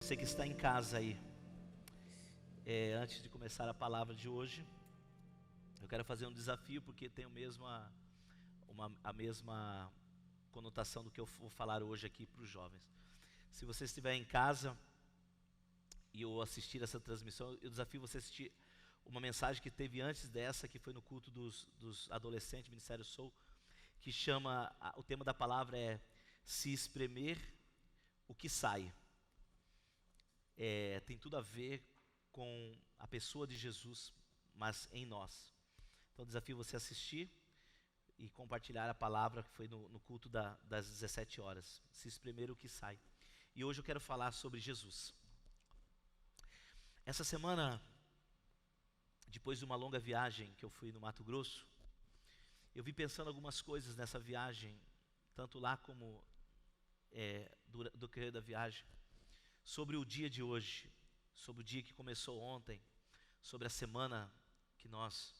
Você que está em casa aí, antes de começar a palavra de hoje, eu quero fazer um desafio porque tem a mesma conotação do que eu vou falar hoje aqui para os jovens. Se você estiver em casa e eu assistir essa transmissão, eu desafio você a assistir uma mensagem que teve antes dessa, que foi no culto dos adolescentes, Ministério Soul, que chama, o tema da palavra é Se Espremer o que Sai. Tem tudo a ver com a pessoa de Jesus, mas em nós. Então desafio você a assistir e compartilhar a palavra que foi no culto das 17 horas. Se espremer o que sai. E hoje eu quero falar sobre Jesus. Essa semana, depois de uma longa viagem que eu fui no Mato Grosso, eu vim pensando algumas coisas nessa viagem, tanto lá como do decorrer da viagem, sobre o dia de hoje, sobre o dia que começou ontem, sobre a semana que nós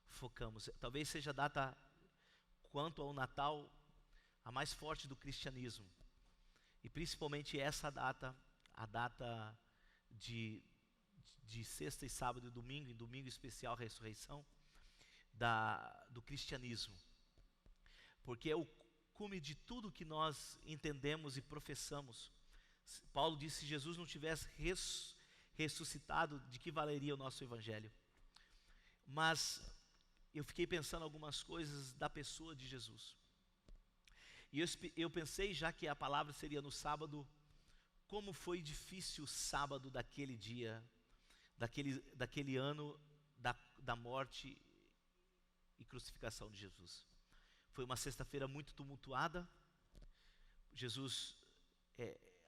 focamos. Talvez seja a data, quanto ao Natal, a mais forte do cristianismo. E principalmente essa data, a data de sexta e sábado e domingo, em domingo especial, a ressurreição, do cristianismo. Porque é o cume de tudo que nós entendemos e professamos. Paulo disse: se Jesus não tivesse ressuscitado, de que valeria o nosso evangelho? Mas eu fiquei pensando algumas coisas da pessoa de Jesus. E eu pensei, já que a palavra seria no sábado, como foi difícil o sábado daquele dia, daquele ano da morte e crucificação de Jesus. Foi uma sexta-feira muito tumultuada.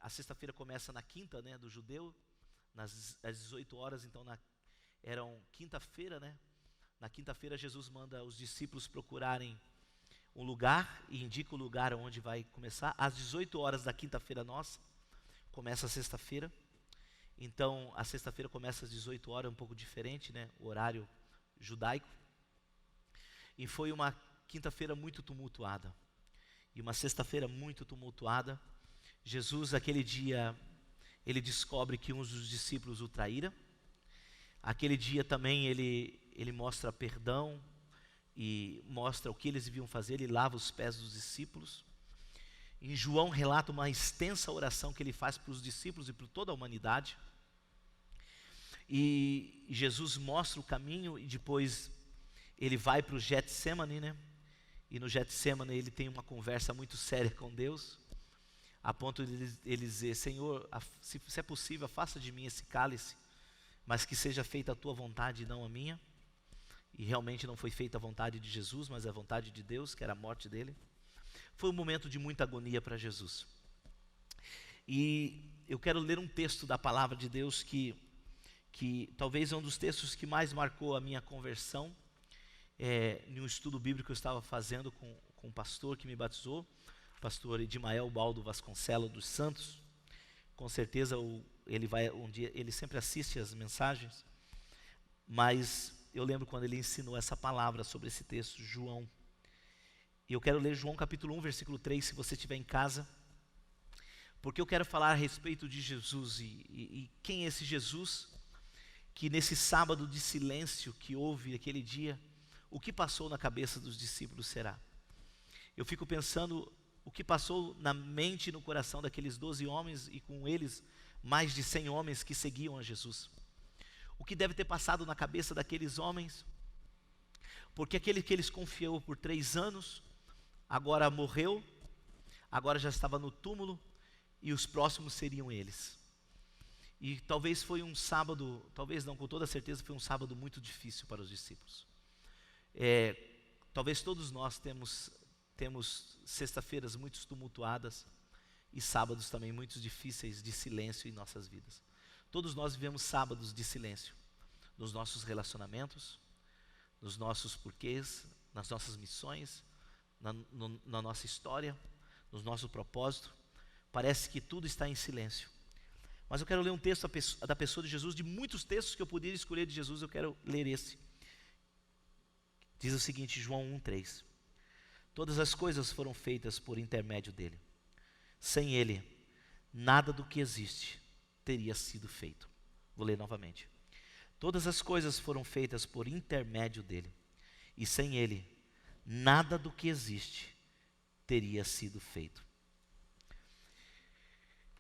A sexta-feira começa na quinta, do judeu, às 18 horas, então eram quinta-feira, Na quinta-feira Jesus manda os discípulos procurarem um lugar e indica o lugar onde vai começar. Às 18 horas da quinta-feira nossa, começa a sexta-feira. Então a sexta-feira começa às 18 horas, um pouco diferente, o horário judaico. E foi uma quinta-feira muito tumultuada e uma sexta-feira muito tumultuada. Jesus, aquele dia, ele descobre que um dos discípulos o traíra. Aquele dia também ele mostra perdão e mostra o que eles deviam fazer. Ele lava os pés dos discípulos. Em João relata uma extensa oração que ele faz para os discípulos e para toda a humanidade. E Jesus mostra o caminho e depois ele vai para o Getsemane, E no Getsemane ele tem uma conversa muito séria com Deus, a ponto de ele dizer: Senhor, se é possível, afasta de mim esse cálice, mas que seja feita a tua vontade e não a minha. E realmente não foi feita a vontade de Jesus, mas a vontade de Deus, que era a morte dele. Foi um momento de muita agonia para Jesus. E eu quero ler um texto da palavra de Deus que talvez é um dos textos que mais marcou a minha conversão, em um estudo bíblico que eu estava fazendo com um pastor que me batizou, o pastor Edimael Baldo Vasconcelos dos Santos. Com certeza ele vai um dia, ele sempre assiste as mensagens, mas eu lembro quando ele ensinou essa palavra sobre esse texto, João. E eu quero ler João capítulo 1, versículo 3, se você estiver em casa, porque eu quero falar a respeito de Jesus e quem é esse Jesus que nesse sábado de silêncio que houve aquele dia, o que passou na cabeça dos discípulos será? Eu fico pensando o que passou na mente e no coração daqueles 12 homens e com eles mais de 100 homens que seguiam a Jesus. O que deve ter passado na cabeça daqueles homens, porque aquele que eles confiou por 3 anos, agora morreu, agora já estava no túmulo e os próximos seriam eles. E talvez foi um sábado, talvez não, com toda certeza foi um sábado muito difícil para os discípulos. Talvez todos nós temos sexta-feiras muito tumultuadas e sábados também muito difíceis de silêncio em nossas vidas. Todos nós vivemos sábados de silêncio, nos nossos relacionamentos, nos nossos porquês, nas nossas missões, na nossa história, no nosso propósito. Parece que tudo está em silêncio. Mas eu quero ler um texto da pessoa de Jesus, de muitos textos que eu poderia escolher de Jesus, eu quero ler esse. Diz o seguinte, João 1,3: Todas as coisas foram feitas por intermédio dele. Sem ele, nada do que existe teria sido feito. Vou ler novamente. Todas as coisas foram feitas por intermédio dele, e sem ele, nada do que existe teria sido feito.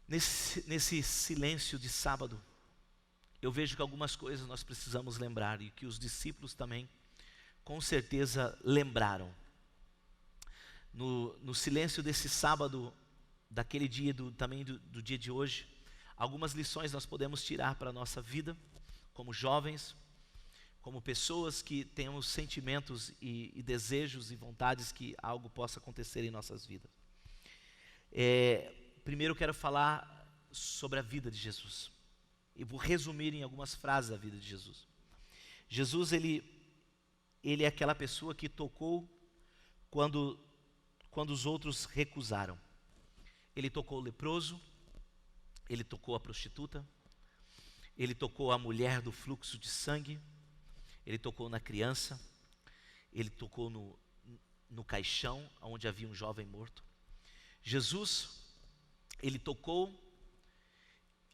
Nesse silêncio de sábado, eu vejo que algumas coisas nós precisamos lembrar, e que os discípulos também, com certeza, lembraram. No silêncio desse sábado, daquele dia, também do dia de hoje, algumas lições nós podemos tirar para a nossa vida, como jovens, como pessoas que temos sentimentos e desejos e vontades que algo possa acontecer em nossas vidas. Primeiro eu quero falar sobre a vida de Jesus. Eu vou resumir em algumas frases a vida de Jesus. Jesus, ele é aquela pessoa que tocou quando os outros recusaram. Ele tocou o leproso, ele tocou a prostituta, ele tocou a mulher do fluxo de sangue, ele tocou na criança, ele tocou no caixão onde havia um jovem morto. Jesus, ele tocou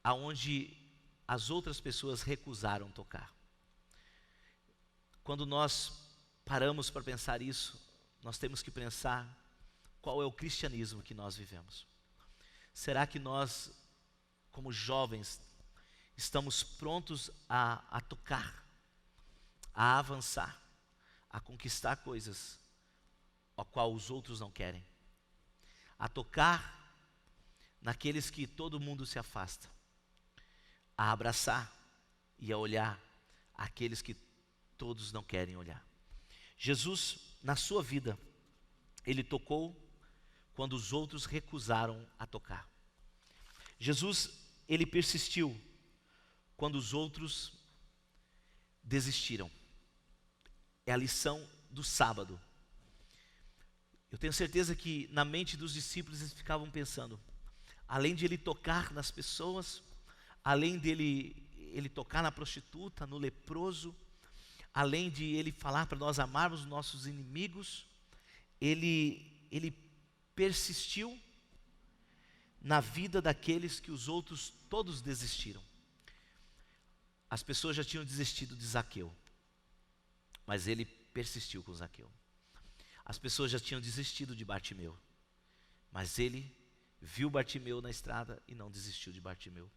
aonde as outras pessoas recusaram tocar. Quando nós paramos para pensar isso, nós temos que pensar qual é o cristianismo que nós vivemos. Será que nós, como jovens, estamos prontos a tocar, a avançar, a conquistar coisas a qual os outros não querem, a tocar naqueles que todo mundo se afasta, a abraçar e a olhar aqueles que todos não querem olhar? Jesus, na sua vida, ele tocou quando os outros recusaram a tocar. Jesus, ele persistiu quando os outros desistiram. É a lição do sábado. Eu tenho certeza que na mente dos discípulos eles ficavam pensando, além de ele tocar nas pessoas, além dele ele tocar na prostituta, no leproso, além de ele falar para nós amarmos os nossos inimigos, ele persistiu na vida daqueles que os outros todos desistiram. As pessoas já tinham desistido de Zaqueu, mas ele persistiu com Zaqueu. As pessoas já tinham desistido de Bartimeu, mas ele viu Bartimeu na estrada e não desistiu de Bartimeu.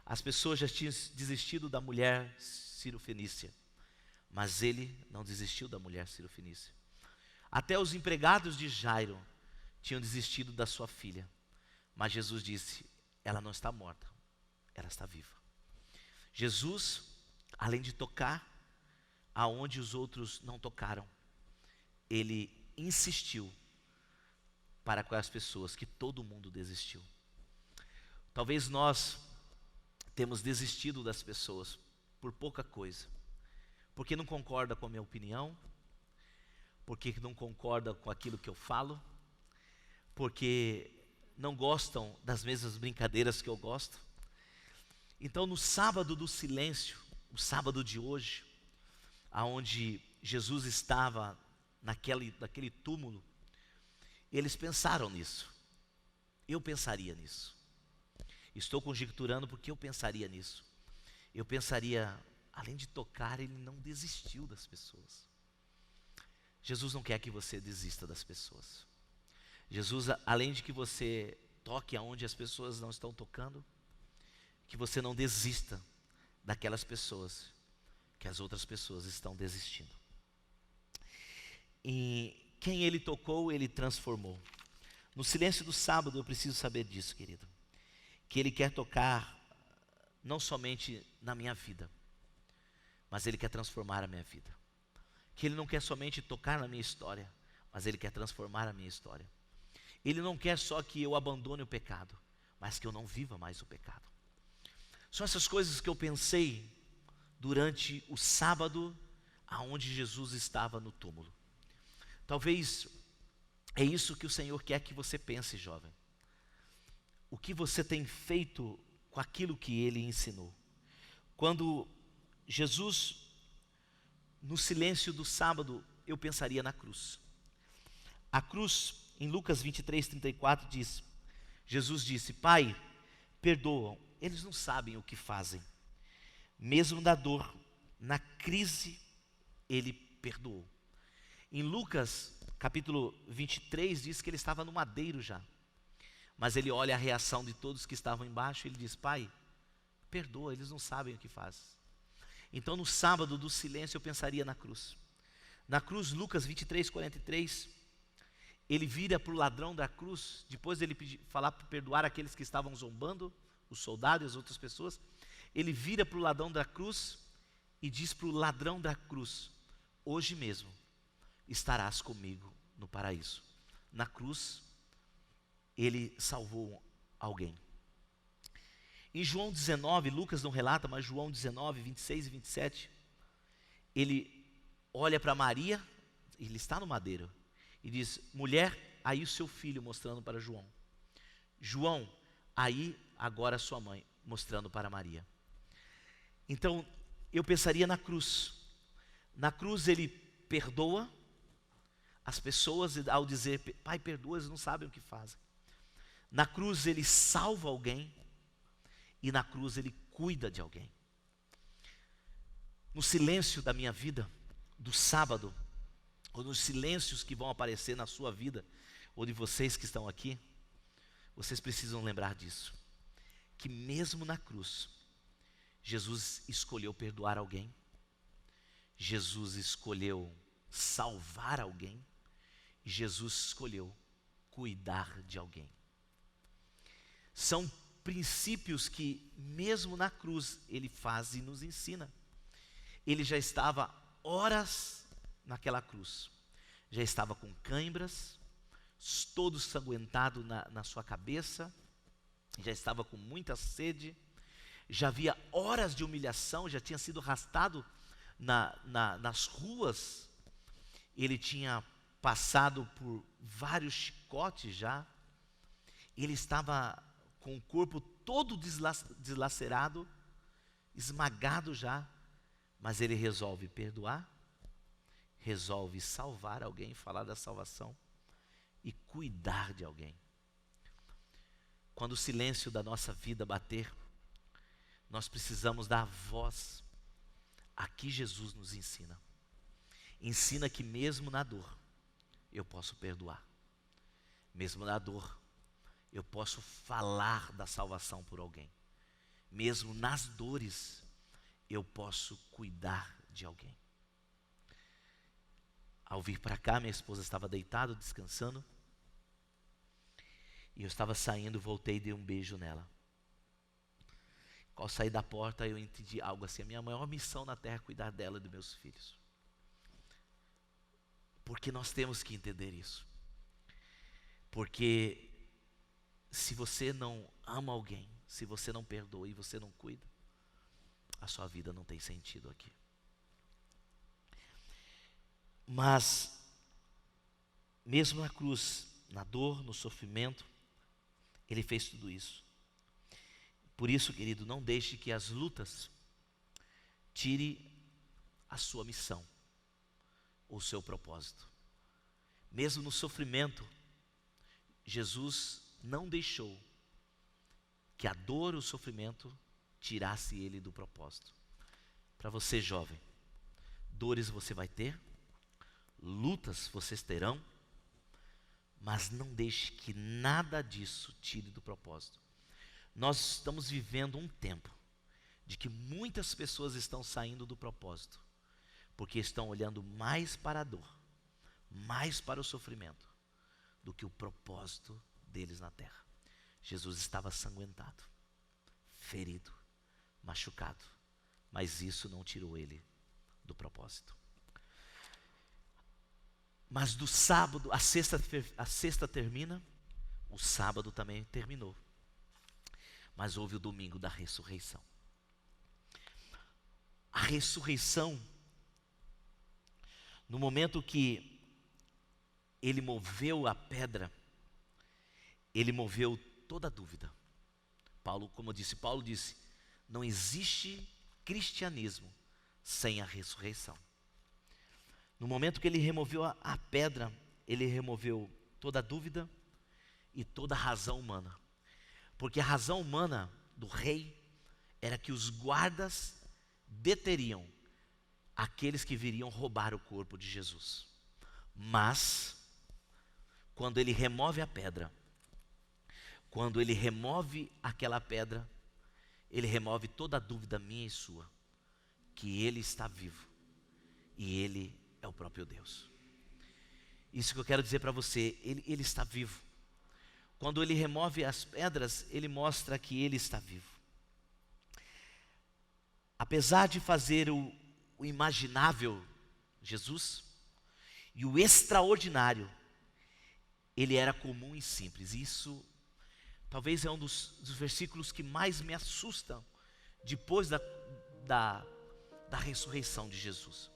As pessoas já tinham desistido da mulher Cirofenícia, mas ele não desistiu da mulher Cirofenícia. Até os empregados de Jairo tinham desistido da sua filha, mas Jesus disse, ela não está morta, ela está viva. Jesus, além de tocar aonde os outros não tocaram, ele insistiu para com as pessoas que todo mundo desistiu. Talvez nós temos desistido das pessoas por pouca coisa, porque não concorda com a minha opinião, porque não concorda com aquilo que eu falo, porque não gostam das mesmas brincadeiras que eu gosto. Então, no sábado do silêncio, o sábado de hoje, aonde Jesus estava naquele túmulo, eles pensaram nisso. Eu pensaria nisso. Estou conjecturando porque eu pensaria nisso. Eu pensaria, além de tocar, ele não desistiu das pessoas. Jesus não quer que você desista das pessoas. Jesus, além de que você toque aonde as pessoas não estão tocando, que você não desista daquelas pessoas que as outras pessoas estão desistindo. E quem ele tocou, ele transformou. No silêncio do sábado eu preciso saber disso, querido. Que ele quer tocar não somente na minha vida, mas ele quer transformar a minha vida. Que ele não quer somente tocar na minha história, mas ele quer transformar a minha história. Ele não quer só que eu abandone o pecado, mas que eu não viva mais o pecado. São essas coisas que eu pensei durante o sábado, aonde Jesus estava no túmulo. Talvez é isso que o Senhor quer que você pense, jovem. O que você tem feito com aquilo que Ele ensinou? Quando Jesus, no silêncio do sábado, eu pensaria na cruz. A cruz, em Lucas 23:34, diz, Jesus disse, Pai, perdoa, eles não sabem o que fazem. Mesmo na dor, na crise, ele perdoou. Em Lucas, capítulo 23, diz que ele estava no madeiro já. Mas ele olha a reação de todos que estavam embaixo e ele diz: Pai, perdoa, eles não sabem o que fazem. Então no sábado do silêncio eu pensaria na cruz. Na cruz, Lucas 23, 43, ele vira para o ladrão da cruz, depois dele falar para perdoar aqueles que estavam zombando, os soldados e as outras pessoas, ele vira para o ladrão da cruz e diz para o ladrão da cruz: hoje mesmo estarás comigo no paraíso. Na cruz, ele salvou alguém. Em João 19, Lucas não relata, mas João 19, 26 e 27, ele olha para Maria, ele está no madeiro, e diz: mulher, aí o seu filho, mostrando para João. João, aí agora a sua mãe, mostrando para Maria. Então, eu pensaria na cruz. Na cruz ele perdoa as pessoas ao dizer: Pai, perdoa, eles não sabem o que fazem. Na cruz ele salva alguém e na cruz ele cuida de alguém. No silêncio da minha vida, do sábado, ou nos silêncios que vão aparecer na sua vida, ou de vocês que estão aqui, vocês precisam lembrar disso, que mesmo na cruz, Jesus escolheu perdoar alguém, Jesus escolheu salvar alguém, e Jesus escolheu cuidar de alguém. São princípios que mesmo na cruz ele faz e nos ensina. Ele já estava horas naquela cruz, já estava com cãibras, todo sanguentado na sua cabeça, já estava com muita sede, já havia horas de humilhação, já tinha sido arrastado nas ruas, ele tinha passado por vários chicotes já, ele estava com o corpo todo deslacerado, esmagado já, mas ele resolve perdoar, resolve salvar alguém, falar da salvação e cuidar de alguém. Quando o silêncio da nossa vida bater, nós precisamos dar voz a que Jesus nos ensina. Ensina que mesmo na dor, eu posso perdoar. Mesmo na dor, eu posso falar da salvação por alguém. Mesmo nas dores, eu posso cuidar de alguém. Ao vir para cá, minha esposa estava deitada, descansando. E eu estava saindo, voltei e dei um beijo nela. Ao sair da porta, eu entendi algo assim: a minha maior missão na terra é cuidar dela e dos meus filhos. Porque nós temos que entender isso. Porque se você não ama alguém, se você não perdoa e você não cuida, a sua vida não tem sentido aqui. Mas, mesmo na cruz, na dor, no sofrimento, ele fez tudo isso. Por isso, querido, não deixe que as lutas tire a sua missão ou o seu propósito. Mesmo no sofrimento, Jesus não deixou que a dor ou o sofrimento tirasse ele do propósito. Para você, jovem, dores você vai ter, lutas vocês terão, mas não deixe que nada disso tire do propósito. Nós estamos vivendo um tempo de que muitas pessoas estão saindo do propósito, porque estão olhando mais para a dor, mais para o sofrimento, do que o propósito deles na terra. Jesus estava sanguentado, ferido, machucado, mas isso não tirou ele do propósito. Mas do sábado, a sexta termina, o sábado também terminou. Mas houve o domingo da ressurreição. A ressurreição, no momento que ele moveu a pedra, ele moveu toda a dúvida. Paulo disse, não existe cristianismo sem a ressurreição. No momento que ele removeu a pedra, ele removeu toda a dúvida e toda a razão humana. Porque a razão humana do rei era que os guardas deteriam aqueles que viriam roubar o corpo de Jesus. Mas, quando ele remove a pedra, quando ele remove aquela pedra, ele remove toda a dúvida minha e sua, que ele está vivo e ele é o próprio Deus. Isso que eu quero dizer para você, ele está vivo. Quando ele remove as pedras, ele mostra que ele está vivo. Apesar de fazer o imaginável, Jesus, e o extraordinário, ele era comum e simples. Isso talvez é um dos versículos que mais me assustam depois da ressurreição de Jesus.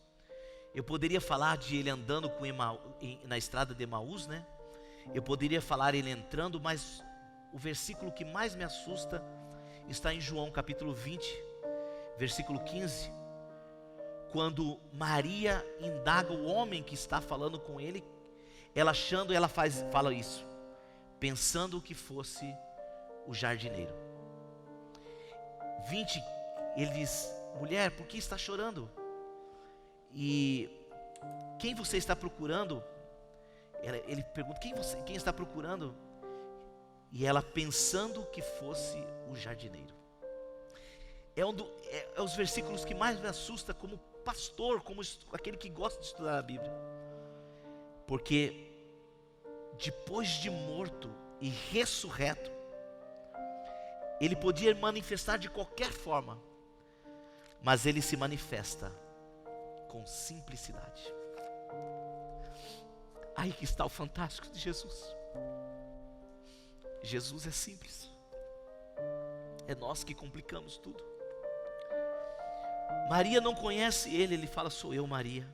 Eu poderia falar de ele andando na estrada de Emaús, né? Eu poderia falar ele entrando, mas o versículo que mais me assusta está em João capítulo 20, versículo 15, quando Maria indaga o homem que está falando com ele, ela fala isso, pensando que fosse o jardineiro. 20, ele diz: mulher, por que está chorando? E quem você está procurando? Ele pergunta, quem está procurando? E ela pensando que fosse o jardineiro. É os versículos que mais me assusta como pastor, como aquele que gosta de estudar a Bíblia. Porque depois de morto e ressurreto, ele podia manifestar de qualquer forma, mas ele se manifesta com simplicidade. Aí que está o fantástico de Jesus. Jesus é simples. É nós que complicamos tudo. Maria não conhece ele, ele fala: sou eu, Maria.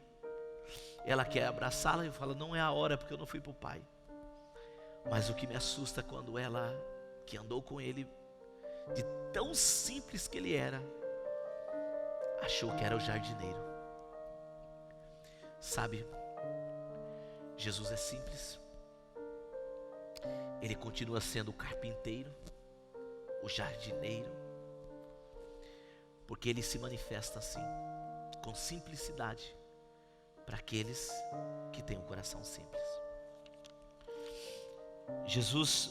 Ela quer abraçá-la e fala: não é a hora, porque eu não fui para o Pai. Mas o que me assusta é quando ela, que andou com ele, de tão simples que ele era, achou que era o jardineiro. Sabe, Jesus é simples. Ele continua sendo o carpinteiro, o jardineiro, porque ele se manifesta assim, com simplicidade, para aqueles que têm um coração simples. Jesus,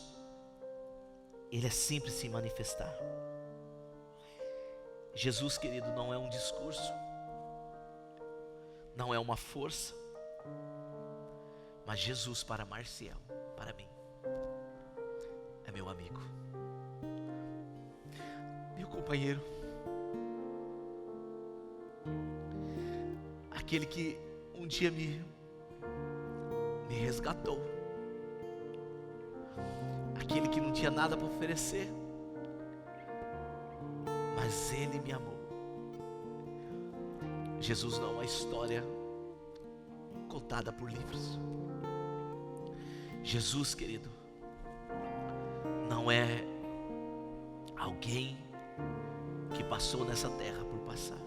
ele é simples em manifestar. Jesus, querido, não é um discurso, não é uma força, mas Jesus para Marcial, para mim, é meu amigo, meu companheiro, aquele que um dia me resgatou, aquele que não tinha nada para oferecer, mas ele me amou. Jesus não é uma história contada por livros. Jesus, querido, não é alguém que passou nessa terra por passar.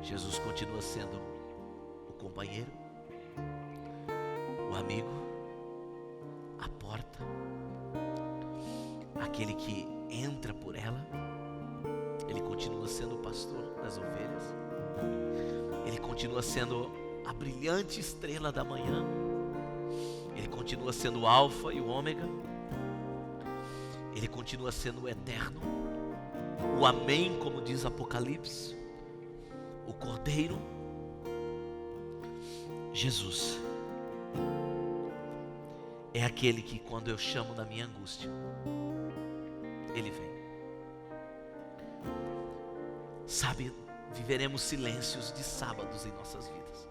Jesus continua sendo o companheiro, o amigo, a porta, aquele que entra por ela. Ele continua sendo o pastor das ovelhas. Ele continua sendo a brilhante estrela da manhã. Ele continua sendo o alfa e o ômega. Ele continua sendo o eterno, o amém, como diz Apocalipse, o Cordeiro. Jesus é aquele que, quando eu chamo na minha angústia, ele vem. Sabe, viveremos silêncios de sábados em nossas vidas.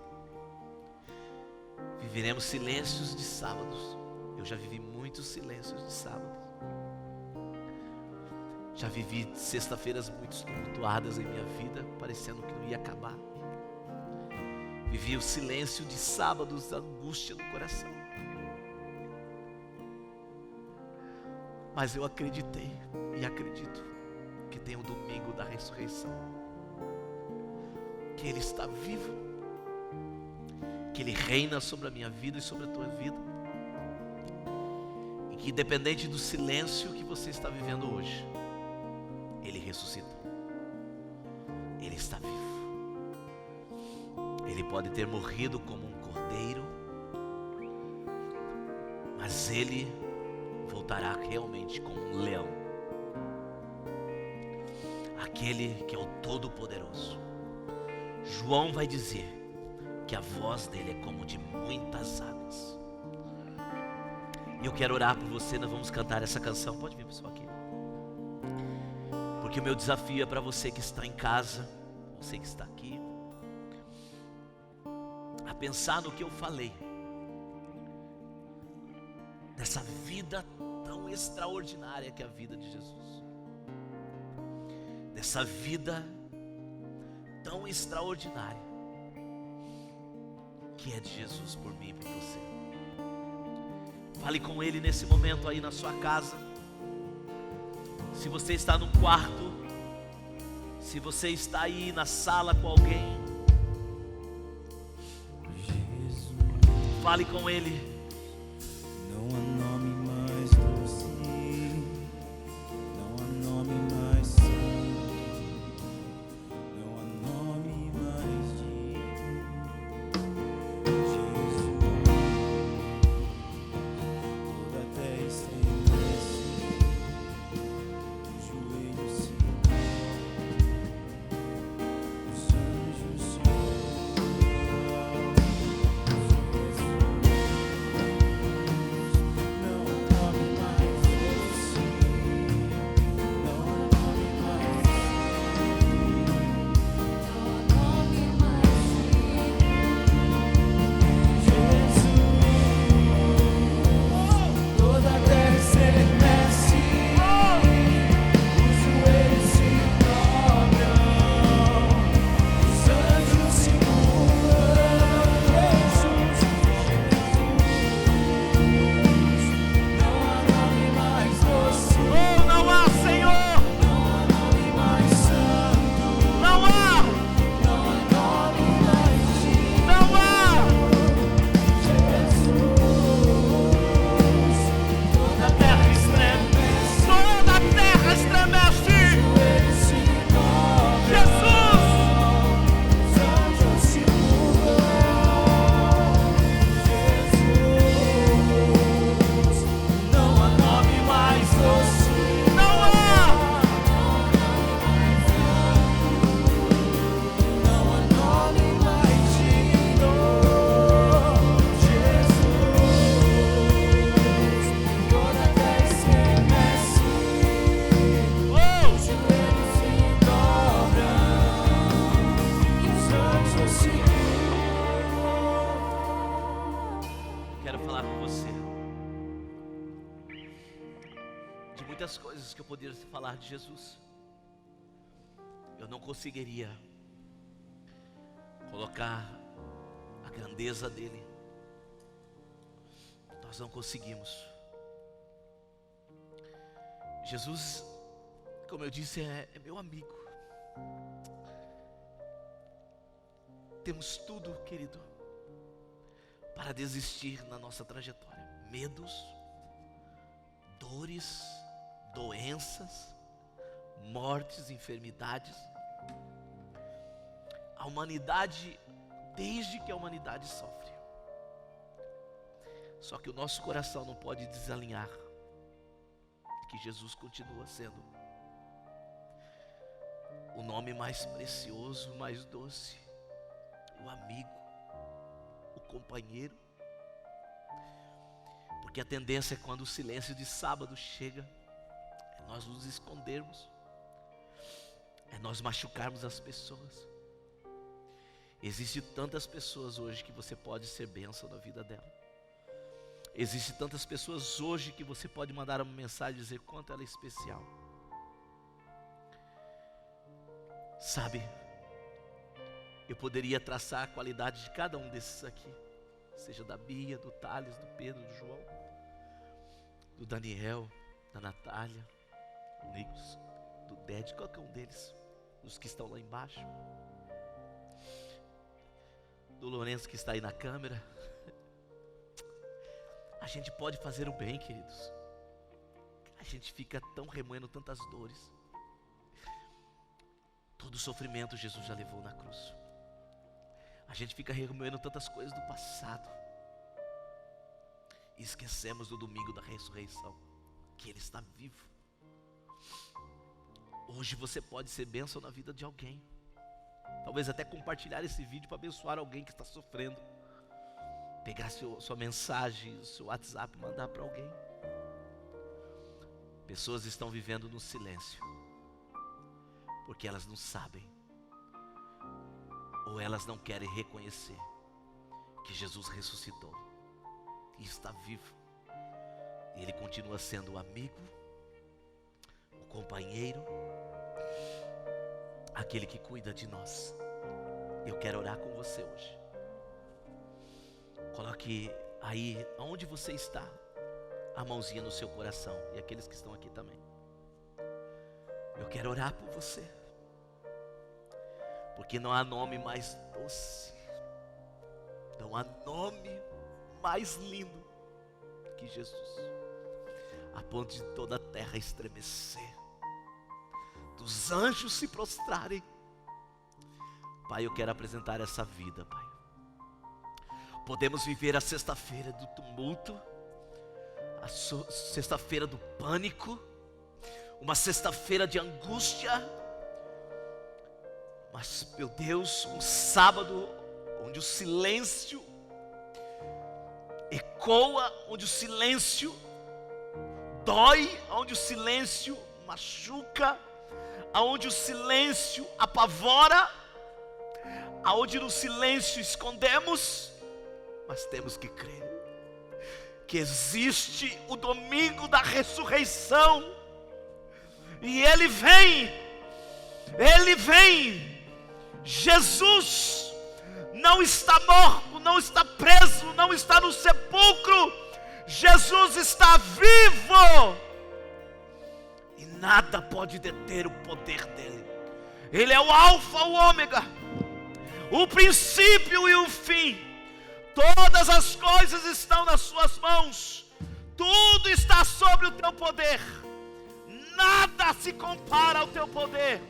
Viveremos silêncios de sábados. Eu já vivi muitos silêncios de sábados. Já vivi sexta-feiras muito tumultuadas em minha vida, parecendo que não ia acabar. Vivi o silêncio de sábados, a angústia no coração. Mas eu acreditei e acredito que tem o domingo da ressurreição, que Ele está vivo, que Ele reina sobre a minha vida e sobre a tua vida, e que independente do silêncio que você está vivendo hoje, ressuscitou. Ele está vivo. Ele pode ter morrido como um cordeiro, mas ele voltará realmente como um leão. Aquele que é o Todo-Poderoso. João vai dizer que a voz dele é como de muitas águas. E eu quero orar por você. Nós vamos cantar essa canção. Pode vir, pessoal, aqui. Porque o meu desafio é para você que está em casa, você que está aqui, a pensar no que eu falei, dessa vida tão extraordinária que é a vida de Jesus, dessa vida tão extraordinária que é de Jesus por mim e por você. Fale com Ele nesse momento aí na sua casa. Se você está num quarto, se você está aí na sala com alguém, fale com Ele. Não há nome mais doce, não há nome mais santo, não há nome mais digno. Jesus, toda a terra estremece, os joelhos se dobram, os anjos se muitas coisas que eu poderia falar de Jesus. Eu não conseguiria colocar a grandeza dele. Nós não conseguimos. Jesus, como eu disse, é meu amigo. Temos tudo, querido, para desistir na nossa trajetória. Medos, dores, doenças, mortes, enfermidades. A humanidade, desde que a humanidade sofre. Só que o nosso coração não pode desalinhar que Jesus continua sendo o nome mais precioso, mais doce, o amigo, o companheiro. Porque a tendência é quando o silêncio de sábado chega, é nós nos escondermos, é nós machucarmos as pessoas. Existem tantas pessoas hoje que você pode ser bênção na vida dela. Existem tantas pessoas hoje que você pode mandar uma mensagem e dizer quanto ela é especial. Sabe, eu poderia traçar a qualidade de cada um desses aqui, seja da Bia, do Thales, do Pedro, do João, do Daniel, da Natália, do Nicos, do Ded, qualquer um deles, dos que estão lá embaixo, do Lourenço que está aí na câmera. A gente pode fazer o bem, queridos. A gente fica tão remoendo tantas dores. Todo sofrimento Jesus já levou na cruz. A gente fica remoendo tantas coisas do passado e esquecemos do domingo da ressurreição, que Ele está vivo. Hoje você pode ser bênção na vida de alguém. Talvez até compartilhar esse vídeo para abençoar alguém que está sofrendo. Pegar sua mensagem, o seu WhatsApp e mandar para alguém. Pessoas estão vivendo no silêncio, porque elas não sabem, ou elas não querem reconhecer que Jesus ressuscitou e está vivo. E Ele continua sendo o amigo, o companheiro, aquele que cuida de nós. Eu quero orar com você hoje. Coloque aí, aonde você está, a mãozinha no seu coração, e aqueles que estão aqui também. Eu quero orar por você, porque não há nome mais doce, não há nome mais lindo que Jesus, a ponto de toda a terra estremecer, dos anjos se prostrarem. Pai, eu quero apresentar essa vida, Pai. Podemos viver a sexta-feira do tumulto, a sexta-feira do pânico, uma sexta-feira de angústia, mas, meu Deus, um sábado onde o silêncio ecoa, onde o silêncio dói, onde o silêncio machuca, onde o silêncio apavora, onde no silêncio escondemos. Mas temos que crer que existe o domingo da ressurreição, e Ele vem, Jesus não está morto, não está preso, não está no sepulcro, Jesus está vivo, e nada pode deter o poder dEle. Ele é o alfa, o ômega, o princípio e o fim. Todas as coisas estão nas suas mãos, tudo está sobre o teu poder, nada se compara ao teu poder.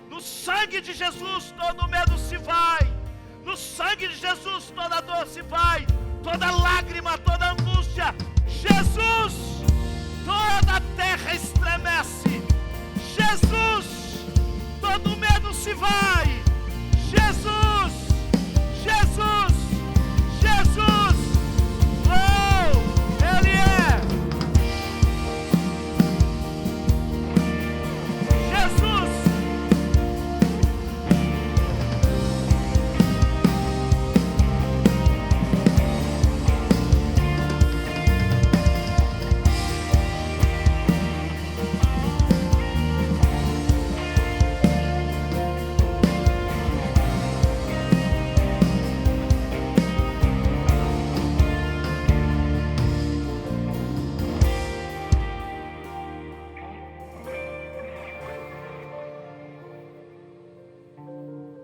No sangue de Jesus todo medo se vai, no sangue de Jesus toda dor se vai, toda lágrima, toda angústia. Jesus, toda a terra estremece. Jesus, todo medo se vai.